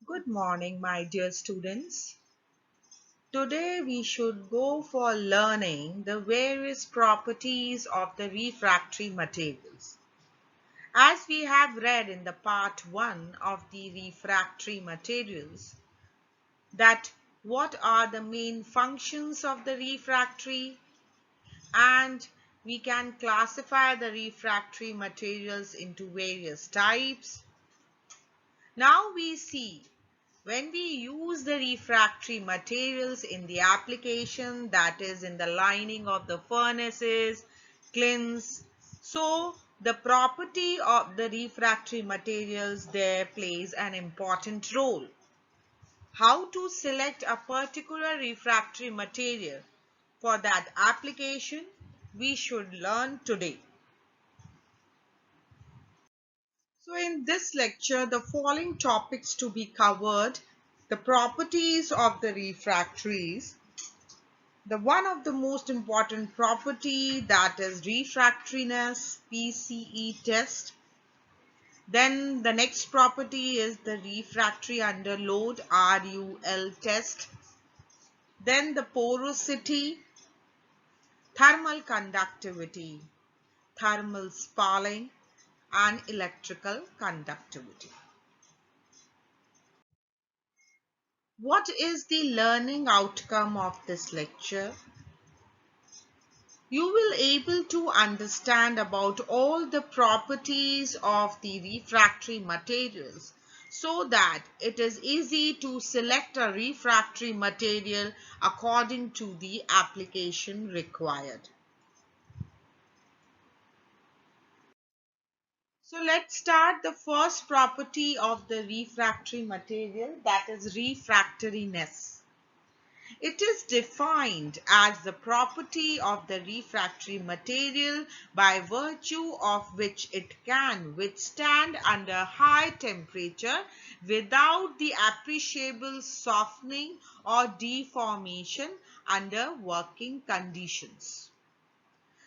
Good morning, my dear students. Today we should go for learning the various properties of the refractory materials. As we have read in the part 1 of the refractory materials, that what are the main functions of the refractory, and we can classify the refractory materials into various types. Now we see when we use the refractory materials in the application, that is in the lining of the furnaces, kilns, so the property of the refractory materials there plays an important role. How to select a particular refractory material for that application we should learn today. So in this lecture, the following topics to be covered: the properties of the refractories, the one of the most important property, that is refractoriness, PCE test. Then the next property is the refractory under load, RUL test. Then the porosity, thermal conductivity, thermal sparling, and electrical conductivity. What is the learning outcome of this lecture? You will able to understand about all the properties of the refractory materials so that it is easy to select a refractory material according to the application required. So let's start the first property of the refractory material, that is refractoriness. It is defined as the property of the refractory material by virtue of which it can withstand under high temperature without the appreciable softening or deformation under working conditions.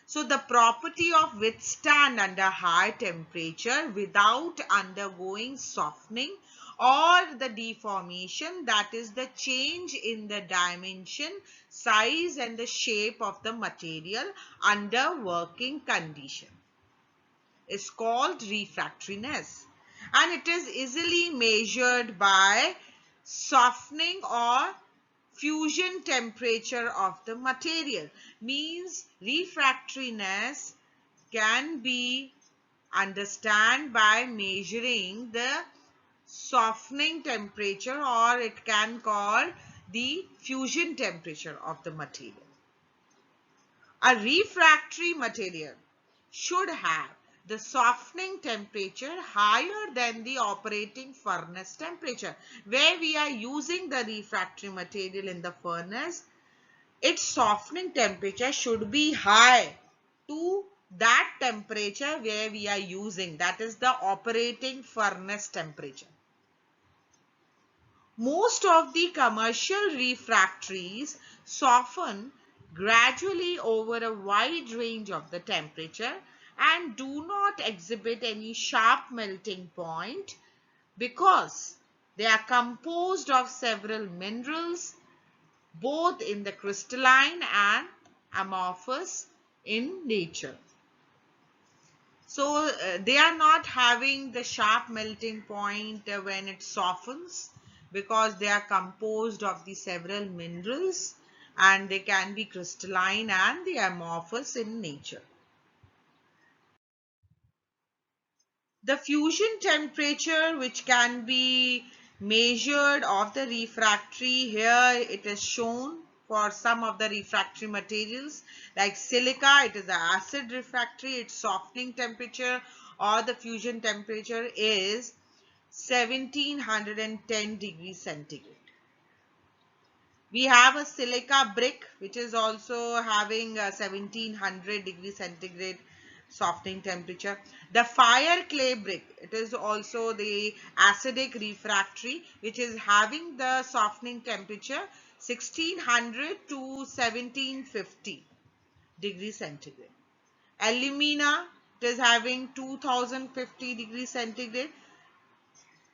So the property of withstand under high temperature without undergoing softening or the deformation, that is the change in the dimension, size and the shape of the material under working condition, is called refractoriness, and it is easily measured by softening or fusion temperature of the material. Means refractoriness can be understood by measuring the softening temperature, or it can call the fusion temperature of the material. A refractory material should have the softening temperature higher than the operating furnace temperature. Where we are using the refractory material in the furnace, its softening temperature should be high to that temperature where we are using, that is the operating furnace temperature. Most of the commercial refractories soften gradually over a wide range of the temperature and do not exhibit any sharp melting point because they are composed of several minerals, both in the crystalline and amorphous in nature. So they are not having the sharp melting point when it softens, because they are composed of the several minerals and they can be crystalline and the amorphous in nature. The fusion temperature, which can be measured of the refractory, here it is shown for some of the refractory materials like silica. It is the acid refractory. Its softening temperature or the fusion temperature is 1710 degrees centigrade. We have a silica brick which is also having a 1700 degrees centigrade softening temperature. The fire clay brick, it is also the acidic refractory which is having the softening temperature 1600 to 1750 degrees centigrade. Alumina, it is having 2050 degrees centigrade.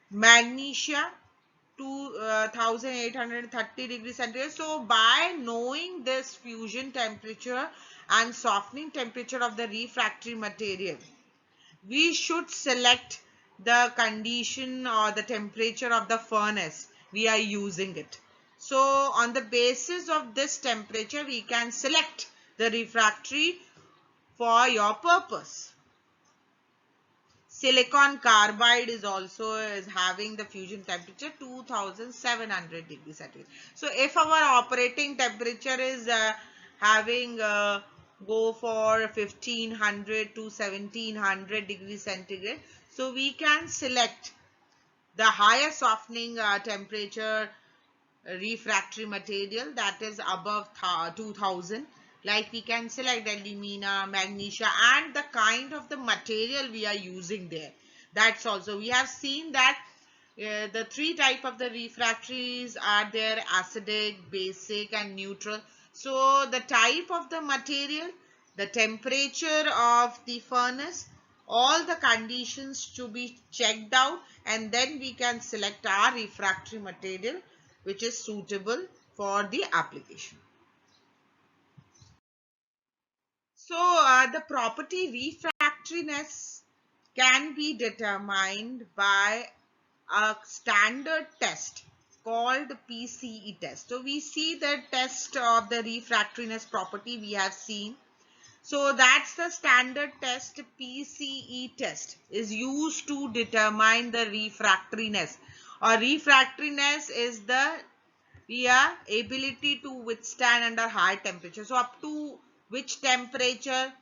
Magnesia, 2830 degrees centigrade. So by knowing this fusion temperature and softening temperature of the refractory material, we should select the condition or the temperature of the furnace we are using it. So on the basis of this temperature, we can select the refractory for your purpose. Silicon carbide is also having the fusion temperature 2700 degrees centigrade. So if our operating temperature is having go for 1500 to 1700 degrees centigrade, so we can select the higher softening temperature refractory material that is above 2000. Like we can select alumina, magnesia, and the kind of the material we are using there. That's also, we have seen that the three type of the refractories are there: acidic, basic, and neutral. So the type of the material, the temperature of the furnace, all the conditions to be checked out, and then we can select our refractory material which is suitable for the application. So the property refractoriness can be determined by a standard test called PCE test. So we see the test of the refractoriness property we have seen. So that's the standard test. PCE test is used to determine the refractoriness, or refractoriness is the ability to withstand under high temperature. So up to which temperature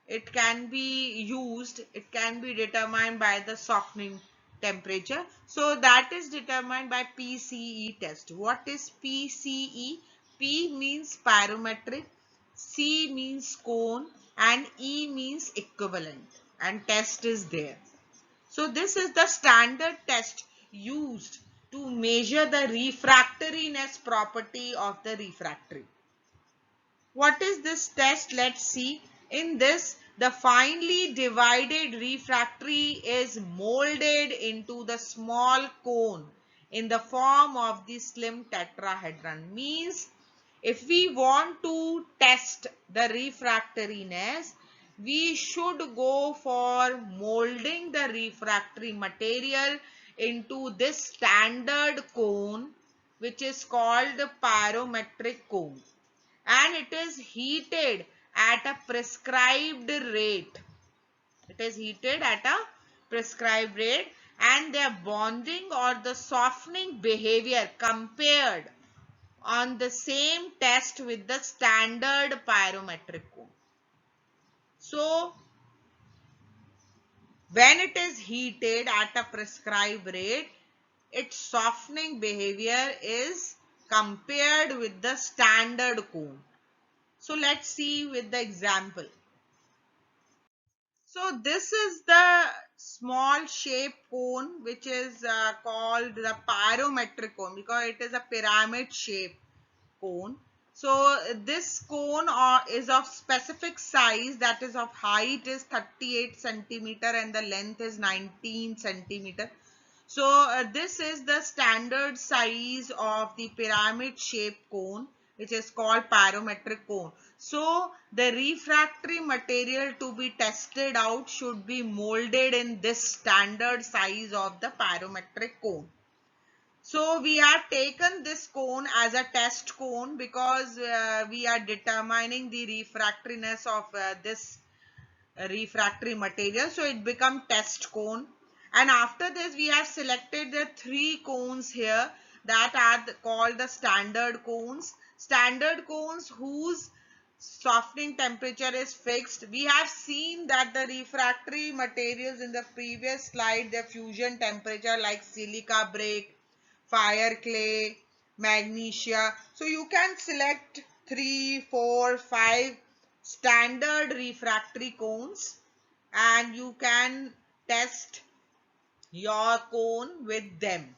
it can be used, it can be determined by the softening temperature. So that is determined by PCE test. What is PCE? P means pyrometric, C means cone, and E means equivalent, and test is there. So this is the standard test used to measure the refractoriness property of the refractory. What is this test? Let's see. In this, the finely divided refractory is molded into the small cone in the form of the slim tetrahedron. Means if we want to test the refractoriness, we should go for molding the refractory material into this standard cone, which is called the pyrometric cone, and it is heated at a prescribed rate. It is heated at a prescribed rate, and their bonding or the softening behavior compared on the same test with the standard pyrometric cone. So when it is heated at a prescribed rate, its softening behavior is compared with the standard cone. So let's see with the example. So this is the small shape cone which is called the pyrometric cone because it is a pyramid shape cone. So this cone is of specific size, that is of height is 38 centimeter and the length is 19 centimeter. So this is the standard size of the pyramid shaped cone which is called pyrometric cone. So the refractory material to be tested out should be molded in this standard size of the pyrometric cone. So we have taken this cone as a test cone because we are determining the refractoriness of this refractory material. So it becomes test cone. And after this we have selected the three cones here that are called the standard cones. Standard cones whose softening temperature is fixed. We have seen that the refractory materials in the previous slide, their fusion temperature like silica brick, fire clay, magnesia. So you can select 3, 4, 5 standard refractory cones and you can test your cone with them.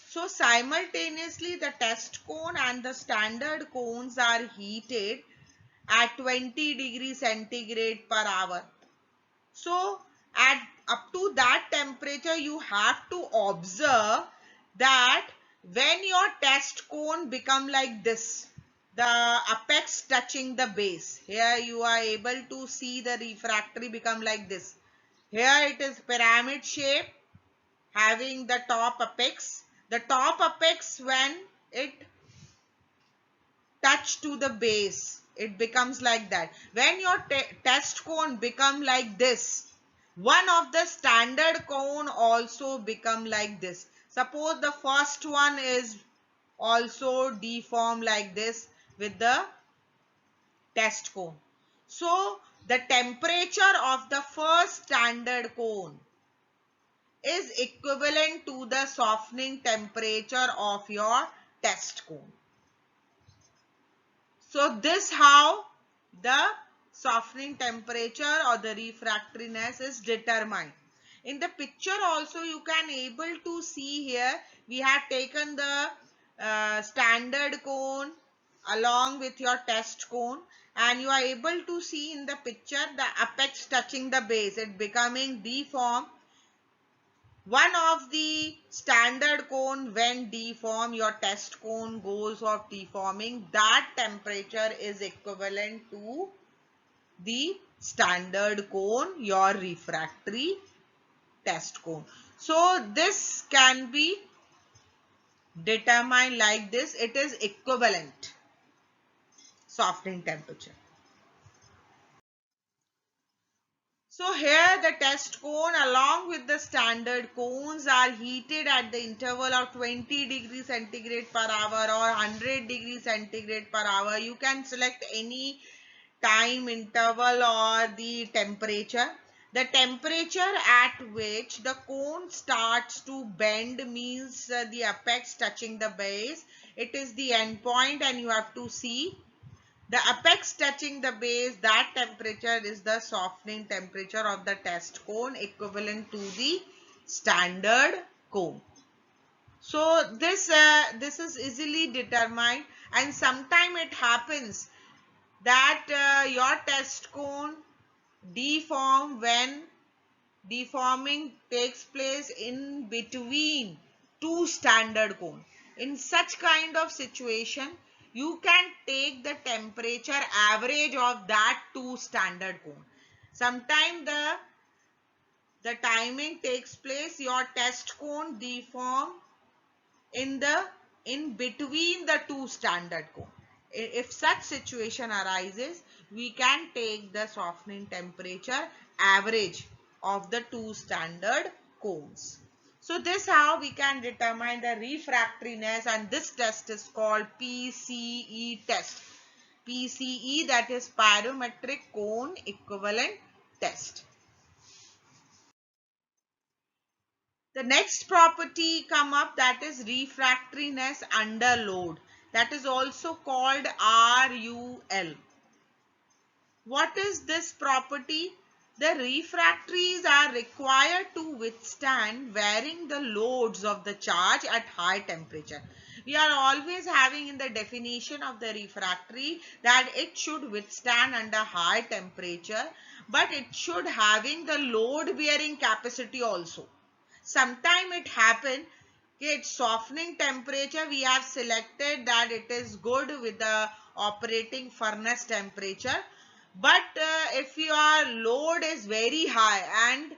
So simultaneously the test cone and the standard cones are heated at 20 degrees centigrade per hour. So at up to that temperature you have to observe that when your test cone become like this, the apex touching the base, here you are able to see the refractory become like this. Here it is pyramid shape having the top apex. The top apex, when it touch to the base, it becomes like that. When your test cone become like this, one of the standard cone also become like this. Suppose the first one is also deformed like this with the test cone. So the temperature of the first standard cone is equivalent to the softening temperature of your test cone. So this how the softening temperature or the refractoriness is determined. In the picture also you can able to see here, we have taken the standard cone along with your test cone, and you are able to see in the picture the apex touching the base, it becoming deformed. One of the standard cone when deform, your test cone goes off deforming, that temperature is equivalent to the standard cone, your refractory test cone. So this can be determined like this, it is equivalent softening temperature. So here the test cone along with the standard cones are heated at the interval of 20 degrees centigrade per hour or 100 degrees centigrade per hour. You can select any time interval or the temperature. The temperature at which the cone starts to bend means the apex touching the base. It is the end point and you have to see the apex touching the base, that temperature is the softening temperature of the test cone equivalent to the standard cone. So this is easily determined, and sometime it happens that your test cone deform when deforming takes place in between two standard cone. In such kind of situation, you can take the temperature average of that two standard cone. Sometimes the timing takes place, your test cone deform in between the two standard cone. If such situation arises, we can take the softening temperature average of the two standard cones. So this how we can determine the refractoriness, and this test is called PCE test. PCE, that is pyrometric cone equivalent test. The next property come up, that is refractoriness under load, that is also called RUL. What is this property? The refractories are required to withstand varying the loads of the charge at high temperature. We are always having in the definition of the refractory that it should withstand under high temperature, but it should having the load bearing capacity also. Sometime it happen, its softening temperature we have selected that it is good with the operating furnace temperature, but if your load is very high and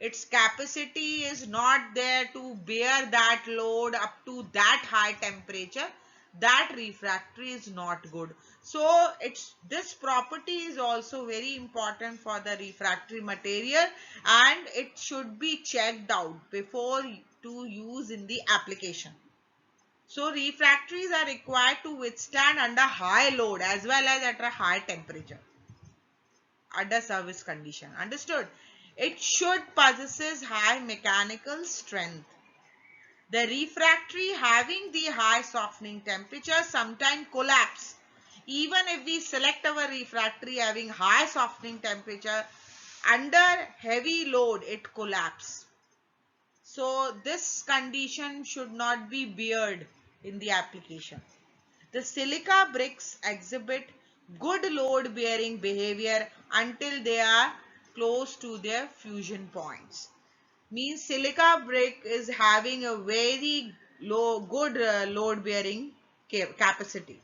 its capacity is not there to bear that load up to that high temperature, that refractory is not good. So this property is also very important for the refractory material, and it should be checked out before to use in the application. So refractories are required to withstand under high load as well as at a high temperature under service condition. Understood? It should possesses high mechanical strength. The refractory having the high softening temperature sometimes collapse. Even if we select our refractory having high softening temperature, under heavy load it collapse. So this condition should not be beared in the application. The silica bricks exhibit good load bearing behavior until they are close to their fusion points. Means silica brick is having a very good load bearing capacity.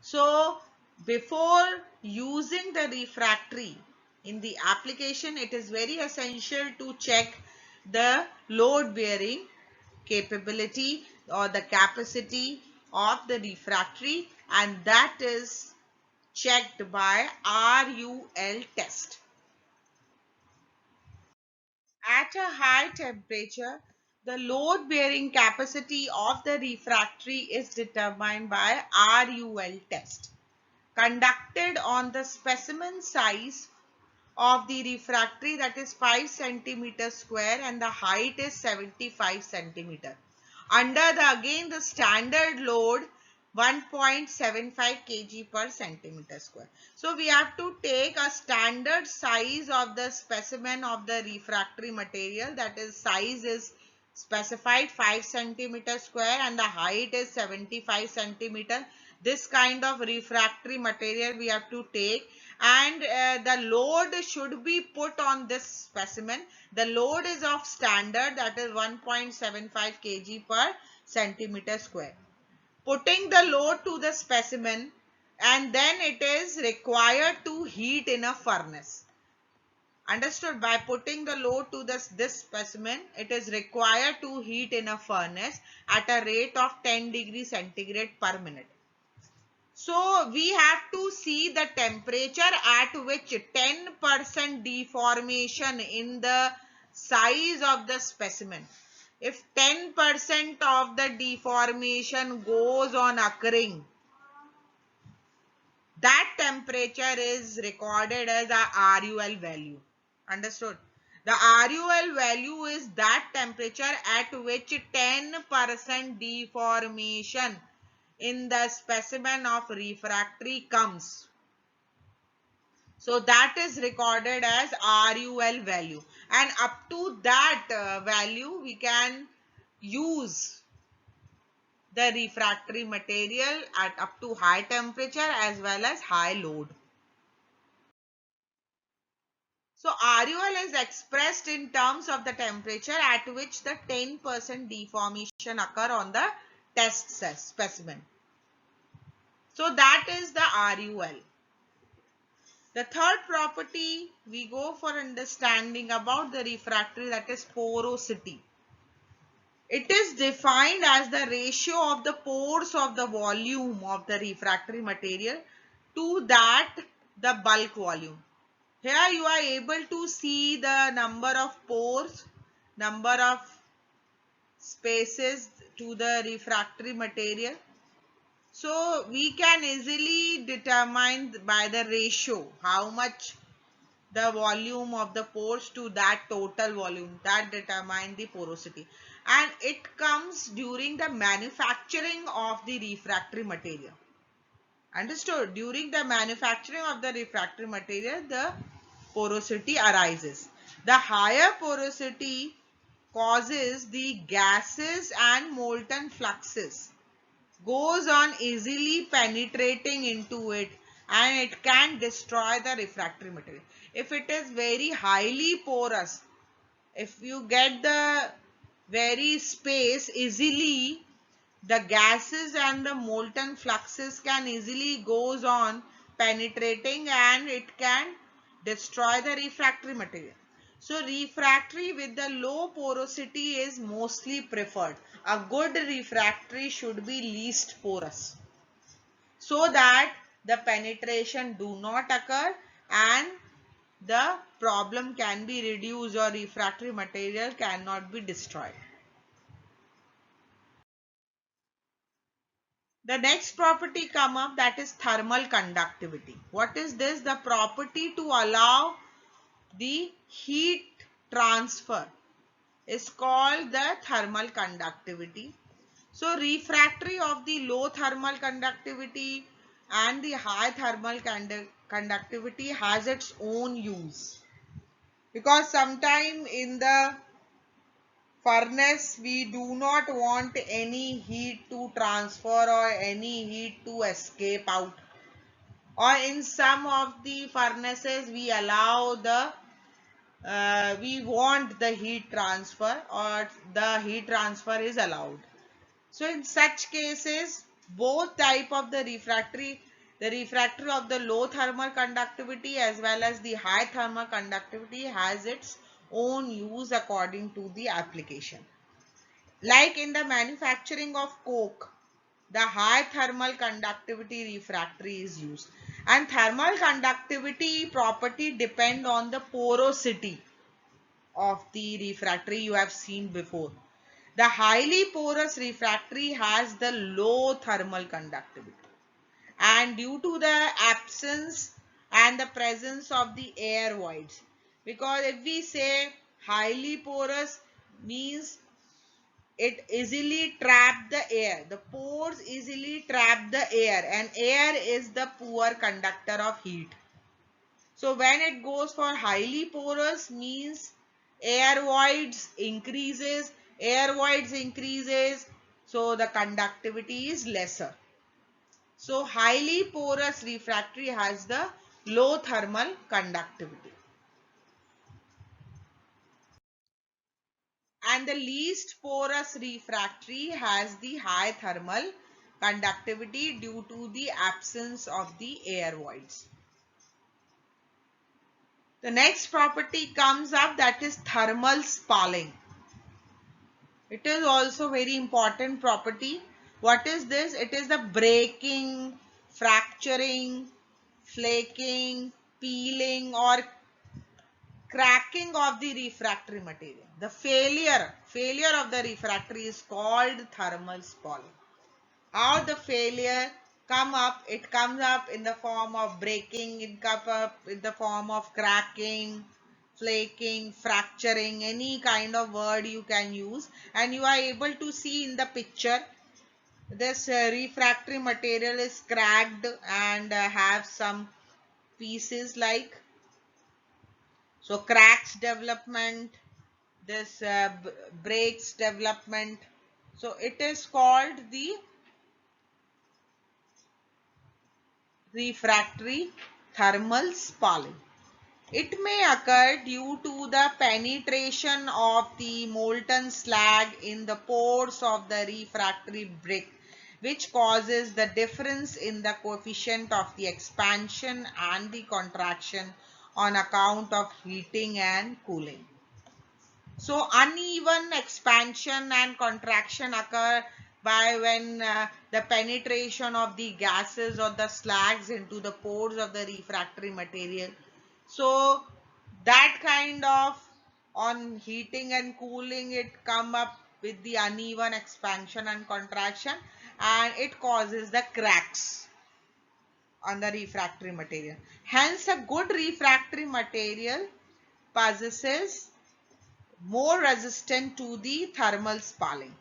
So before using the refractory in the application, it is very essential to check the load bearing capability or the capacity of the refractory, and that is checked by RUL test. At a high temperature, the load bearing capacity of the refractory is determined by RUL test conducted on the specimen size of the refractory, that is 5 centimeter square, and the height is 75 centimeter. Under the standard load 1.75 kg per centimeter square. So we have to take a standard size of the specimen of the refractory material, that is size is specified 5 centimeter square and the height is 75 centimeter. This kind of refractory material we have to take, and the load should be put on this specimen. The load is of standard, that is 1.75 kg per centimeter square. Putting the load to the specimen, and then it is required to heat in a furnace. Understood? By putting the load to this specimen, it is required to heat in a furnace at a rate of 10 degrees centigrade per minute. So we have to see the temperature at which 10% deformation in the size of the specimen. If 10% of the deformation goes on occurring, that temperature is recorded as a RUL value. Understood? The RUL value is that temperature at which 10% deformation in the specimen of refractory comes. So that is recorded as RUL value, and up to that value we can use the refractory material at up to high temperature as well as high load. So RUL is expressed in terms of the temperature at which the 10% deformation occur on the test specimen. So that is the RUL. The third property we go for understanding about the refractory, that is porosity. It is defined as the ratio of the pores of the volume of the refractory material to that the bulk volume. Here you are able to see the number of pores, number of spaces to the refractory material. So we can easily determine by the ratio how much the volume of the pores to that total volume, that determine the porosity, and it comes during the manufacturing of the refractory material. Understood? During the manufacturing of the refractory material, the porosity arises. The higher porosity causes the gases and molten fluxes goes on easily penetrating into it, and it can destroy the refractory material. If it is very highly porous, if you get the very space easily, the gases and the molten fluxes can easily goes on penetrating, and it can destroy the refractory material. So refractory with the low porosity is mostly preferred. A good refractory should be least porous, so that the penetration do not occur and the problem can be reduced, or refractory material cannot be destroyed. The next property come up, that is thermal conductivity. What is this? The property to allow the heat transfer is called the thermal conductivity. So refractory of the low thermal conductivity and the high thermal conductivity has its own use, because sometime in the furnace we do not want any heat to transfer or any heat to escape out, or in some of the furnaces we allow the we want the heat transfer or the heat transfer is allowed. So in such cases, both type of the refractory of the low thermal conductivity as well as the high thermal conductivity has its own use according to the application. Like in the manufacturing of coke, the high thermal conductivity refractory is used. And thermal conductivity property depend on the porosity of the refractory you have seen before. The highly porous refractory has the low thermal conductivity. And due to the absence and the presence of the air voids, because if we say highly porous means it easily trap the air. The pores easily trap the air, and air is the poor conductor of heat. So when it goes for highly porous means air voids increases, so the conductivity is lesser. So highly porous refractory has the low thermal conductivity. And the least porous refractory has the high thermal conductivity due to the absence of the air voids. The next property comes up, that is thermal spalling. It is also very important property. What is this? It is the breaking, fracturing, flaking, peeling or cracking of the refractory material. The failure of the refractory is called thermal spalling. How the failure come up? It comes up in the form of breaking, it comes up in the form of cracking, flaking, fracturing, any kind of word you can use. And you are able to see in the picture, this refractory material is cracked and have some pieces like, so cracks development, this breaks development. So it is called the refractory thermal spalling. It may occur due to the penetration of the molten slag in the pores of the refractory brick, which causes the difference in the coefficient of the expansion and the contraction on account of heating and cooling. So uneven expansion and contraction occur by when the penetration of the gases or the slags into the pores of the refractory material. So that kind of, on heating and cooling, it come up with the uneven expansion and contraction, and it causes the cracks on the refractory material. Hence a good refractory material possesses more resistant to the thermal spalling.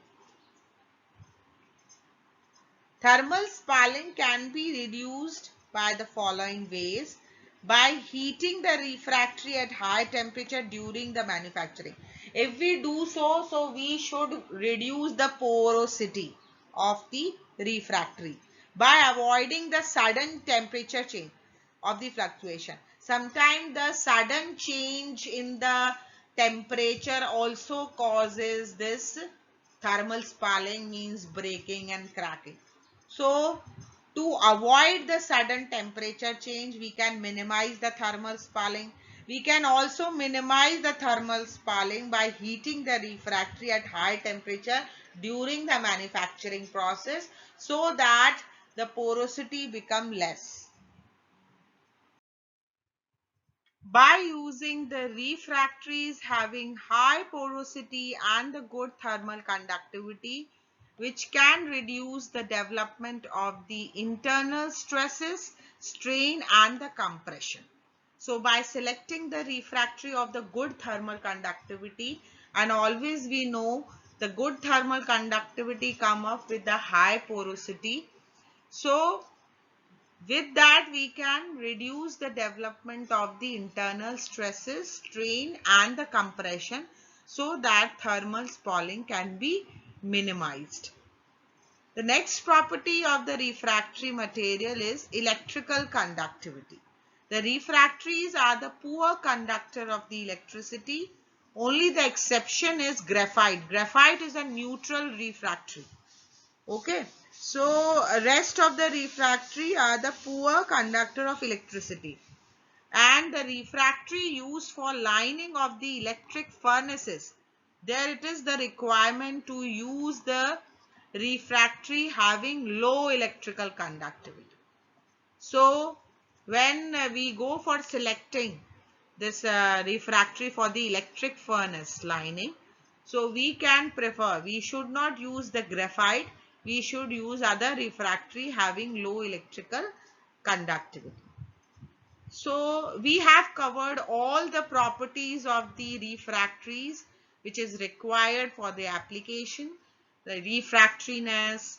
Thermal spalling can be reduced by the following ways: by heating the refractory at high temperature during the manufacturing. If we do so we should reduce the porosity of the refractory by avoiding the sudden temperature change of the fluctuation. Sometimes the sudden change in the temperature also causes this thermal spalling, means breaking and cracking. So to avoid the sudden temperature change, we can minimize the thermal spalling. We can also minimize the thermal spalling by heating the refractory at high temperature during the manufacturing process, so that the porosity become less. By using the refractories having high porosity and the good thermal conductivity, which can reduce the development of the internal stresses, strain and the compression. So by selecting the refractory of the good thermal conductivity, and always we know the good thermal conductivity come up with the high porosity. So with that, we can reduce the development of the internal stresses, strain and the compression, so that thermal spalling can be minimized. The next property of the refractory material is electrical conductivity. The refractories are the poor conductor of the electricity. Only the exception is graphite. Graphite is a neutral refractory. Okay. So rest of the refractory are the poor conductor of electricity. And the refractory used for lining of the electric furnaces, there it is the requirement to use the refractory having low electrical conductivity. So when we go for selecting this refractory for the electric furnace lining, so we can prefer, we should not use the graphite, we should use other refractory having low electrical conductivity. So we have covered all the properties of the refractories which is required for the application, the refractoriness,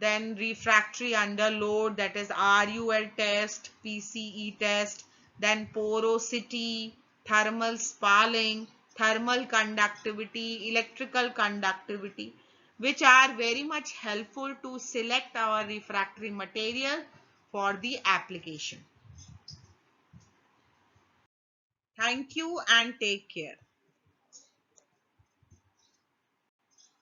then refractory under load, that is RUL test, PCE test, then porosity, thermal sparling, thermal conductivity, electrical conductivity, which are very much helpful to select our refractory material for the application. Thank you and take care.